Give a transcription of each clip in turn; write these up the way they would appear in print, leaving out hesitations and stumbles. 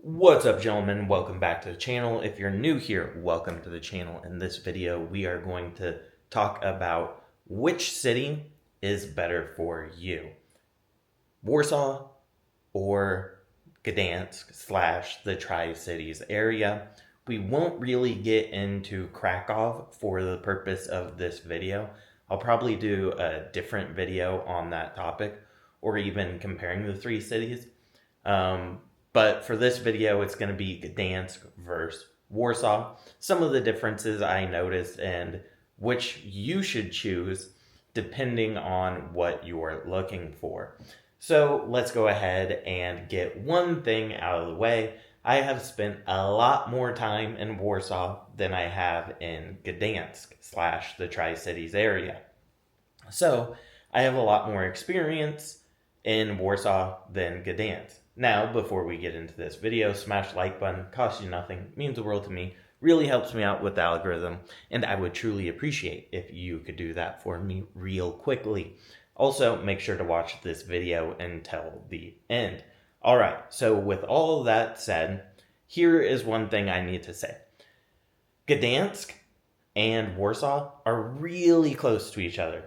What's up, gentlemen? Welcome back to the channel. If you're new here, welcome to the channel. In this video, we are going to talk about which city is better for you. Warsaw or Gdansk / the Tri-Cities area. We won't really get into Krakow for the purpose of this video. I'll probably do a different video on that topic or even comparing the three cities. But for this video, it's going to be Gdansk versus Warsaw. Some of the differences I noticed and which you should choose depending on what you're looking for. So let's go ahead and get one thing out of the way. I have spent a lot more time in Warsaw than I have in Gdansk / the Tri-Cities area. So I have a lot more experience in Warsaw than Gdansk. Now, before we get into this video, smash the like button, costs you nothing, means the world to me, really helps me out with the algorithm, and I would truly appreciate if you could do that for me real quickly. Also, make sure to watch this video until the end. Alright, so with all that said, here is one thing I need to say. Gdansk and Warsaw are really close to each other.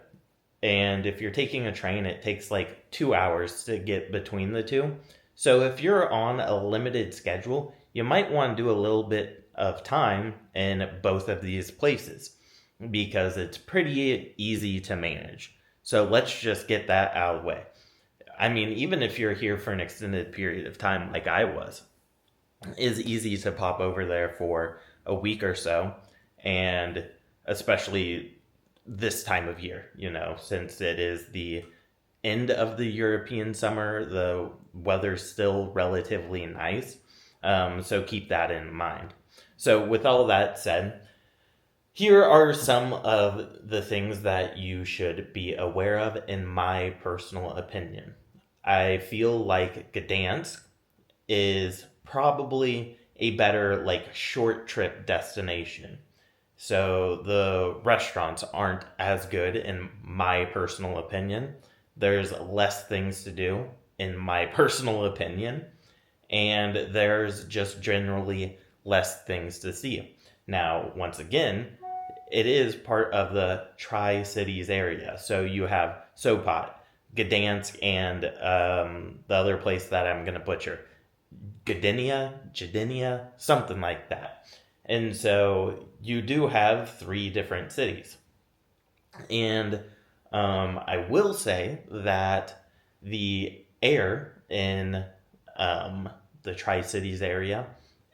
And if you're taking a train, it takes like 2 hours to get between the two. So if you're on a limited schedule, you might want to do a little bit of time in both of these places because it's pretty easy to manage. So let's just get that out of the way. I mean, even if you're here for an extended period of time like I was, it's easy to pop over there for a week or so, and especially this time of year, since it is the end of the European summer, the weather's still relatively nice, so keep that in mind. So with all that said, here are some of the things that you should be aware of in my personal opinion. I feel like Gdansk is probably a better short trip destination. So the restaurants aren't as good in my personal opinion. There's less things to do in my personal opinion, and there's just generally less things to see. Now, once again, it is part of the Tri-Cities area. So you have Sopot, Gdansk, and the other place that I'm going to butcher, Gdynia, something like that. And so you do have three different cities. And I will say that the air in the Tri-Cities area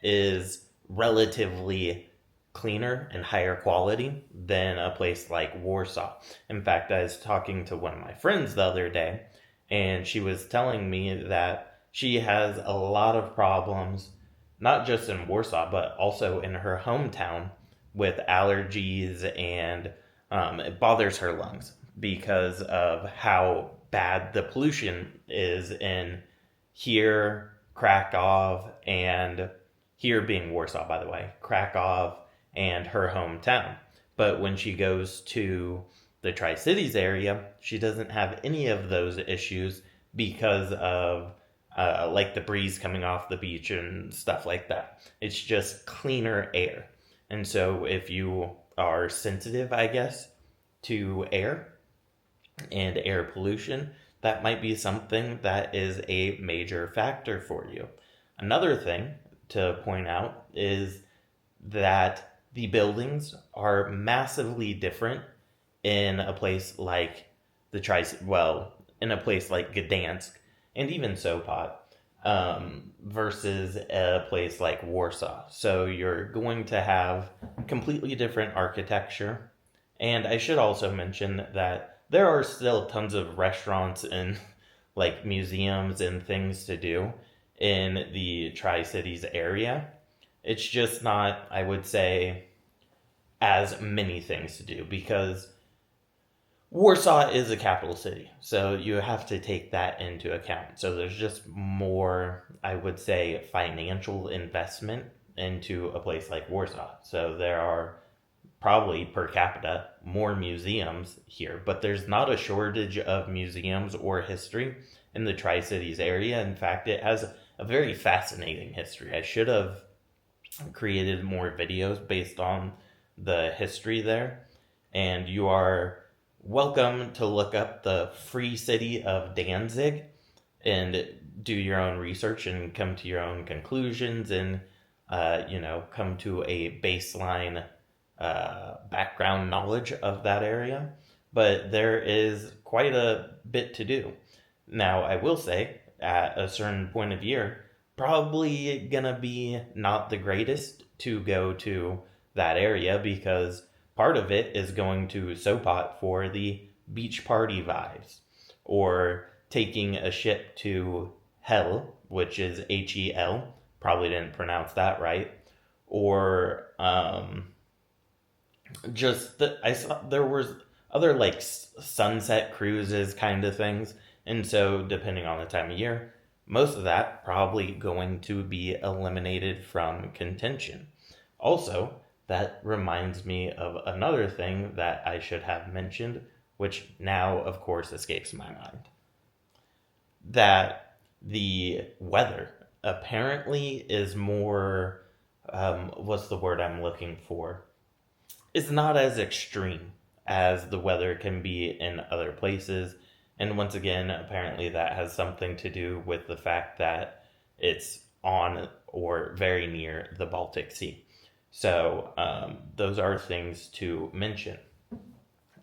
is relatively cleaner and higher quality than a place like Warsaw. In fact, I was talking to one of my friends the other day, and she was telling me that she has a lot of problems, not just in Warsaw, but also in her hometown with allergies, and it bothers her lungs because of how bad the pollution is in here, Krakow, and here being Warsaw, by the way, Krakow and her hometown. But when she goes to the Tri-Cities area, she doesn't have any of those issues because of the breeze coming off the beach and stuff like that. It's just cleaner air. And so if you are sensitive, I guess, to air and air pollution, that might be something that is a major factor for you. Another thing to point out is that the buildings are massively different in a place like in a place like Gdansk and even Sopot, versus a place like Warsaw. So you're going to have completely different architecture. And I should also mention that there are still tons of restaurants and museums and things to do in the Tri-Cities area. It's just not, I would say, as many things to do because Warsaw is a capital city. So you have to take that into account. So there's just more, I would say, financial investment into a place like Warsaw. So there are probably per capita more museums here, but there's not a shortage of museums or history in the Tri-Cities area. In fact, it has a very fascinating history. I should have created more videos based on the history there. And you are welcome to look up the free city of Danzig and do your own research and come to your own conclusions and, come to a baseline background knowledge of that area. But there is quite a bit to do. Now, I will say, at a certain point of year, probably gonna be not the greatest to go to that area because part of it is going to Sopot for the beach party vibes, or taking a ship to Hell, which is Hel. Probably didn't pronounce that right. Or I saw there was other like sunset cruises kind of things, and so depending on the time of year, most of that probably going to be eliminated from contention. Also, that reminds me of another thing that I should have mentioned, which now, of course, escapes my mind. That the weather apparently is more, what's the word I'm looking for? It's not as extreme as the weather can be in other places. And once again, apparently that has something to do with the fact that it's on or very near the Baltic Sea. So those are things to mention.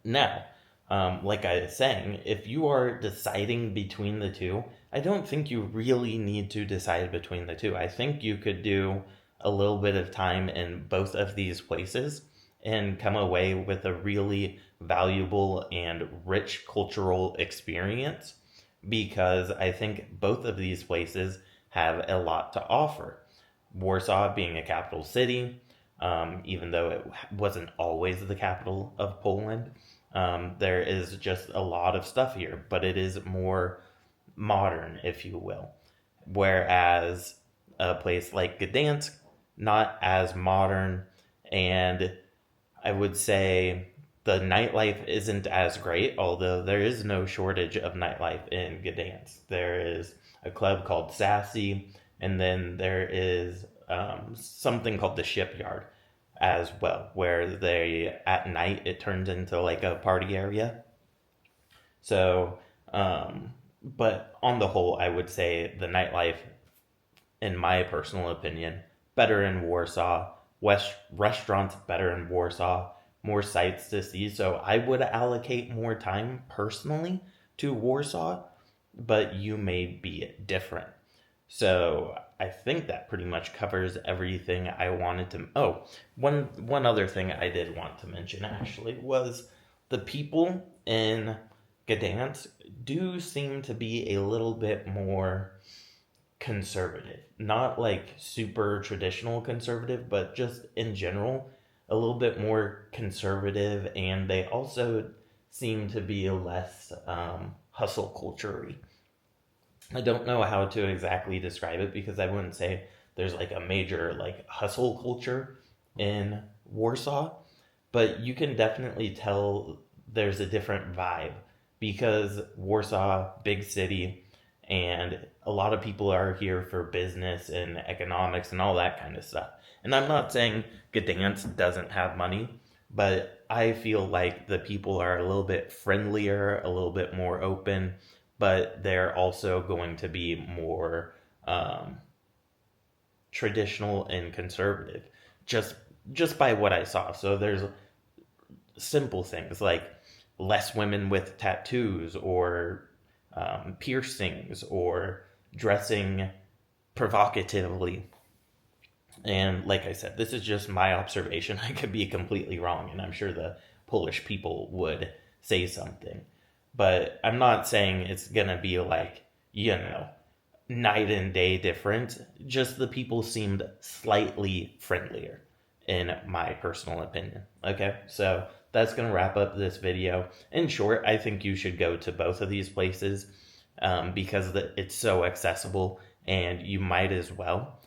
Now, like I was saying, if you are deciding between the two, I don't think you really need to decide between the two. I think you could do a little bit of time in both of these places and come away with a really valuable and rich cultural experience, because I think both of these places have a lot to offer. Warsaw being a capital city, even though it wasn't always the capital of Poland, there is just a lot of stuff here, but it is more modern, if you will. Whereas a place like Gdansk, not as modern, and I would say the nightlife isn't as great, although there is no shortage of nightlife in Gdansk. There is a club called Sassy, and then there is something called the Shipyard as well, where at night it turns into like a party area. So, but on the whole, I would say the nightlife, in my personal opinion, better in Warsaw. Restaurants better in Warsaw. More sights to see. So I would allocate more time personally to Warsaw, but you may be different. So I think that pretty much covers everything I wanted to. Oh, one other thing I did want to mention actually was the people in Gdansk do seem to be a little bit more conservative. Not like super traditional conservative, but just in general, a little bit more conservative, and they also seem to be less hustle culture-y. I don't know how to exactly describe it because I wouldn't say there's like a major like hustle culture in Warsaw, but you can definitely tell there's a different vibe because Warsaw, big city, and a lot of people are here for business and economics and all that kind of stuff. And I'm not saying Gdansk doesn't have money, but I feel like the people are a little bit friendlier, a little bit more open, but they're also going to be more traditional and conservative, just by what I saw. So there's simple things like less women with tattoos or piercings or dressing provocatively. And like I said, this is just my observation. I could be completely wrong, and I'm sure the Polish people would say something. But I'm not saying it's going to be like, night and day different. Just the people seemed slightly friendlier, in my personal opinion. Okay, so that's going to wrap up this video. In short, I think you should go to both of these places because it's so accessible, and you might as well.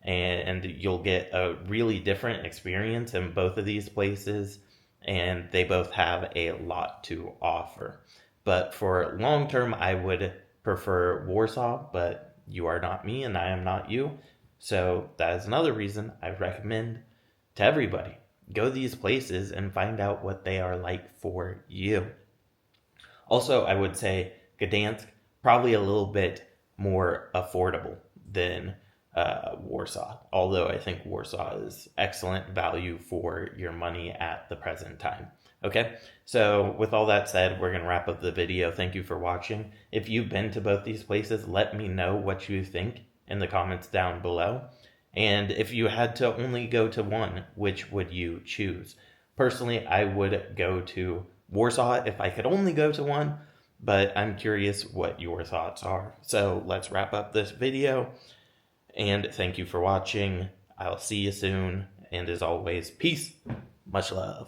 And you'll get a really different experience in both of these places, and they both have a lot to offer. But for long term, I would prefer Warsaw, but you are not me and I am not you. So that is another reason I recommend to everybody, go these places and find out what they are like for you. Also, I would say Gdansk, probably a little bit more affordable than Warsaw, although I think Warsaw is excellent value for your money at the present time. Okay, so with all that said, we're going to wrap up the video. Thank you for watching. If you've been to both these places, let me know what you think in the comments down below. And if you had to only go to one, which would you choose? Personally, I would go to Warsaw if I could only go to one, but I'm curious what your thoughts are. So let's wrap up this video, and thank you for watching. I'll see you soon, and as always, peace, much love.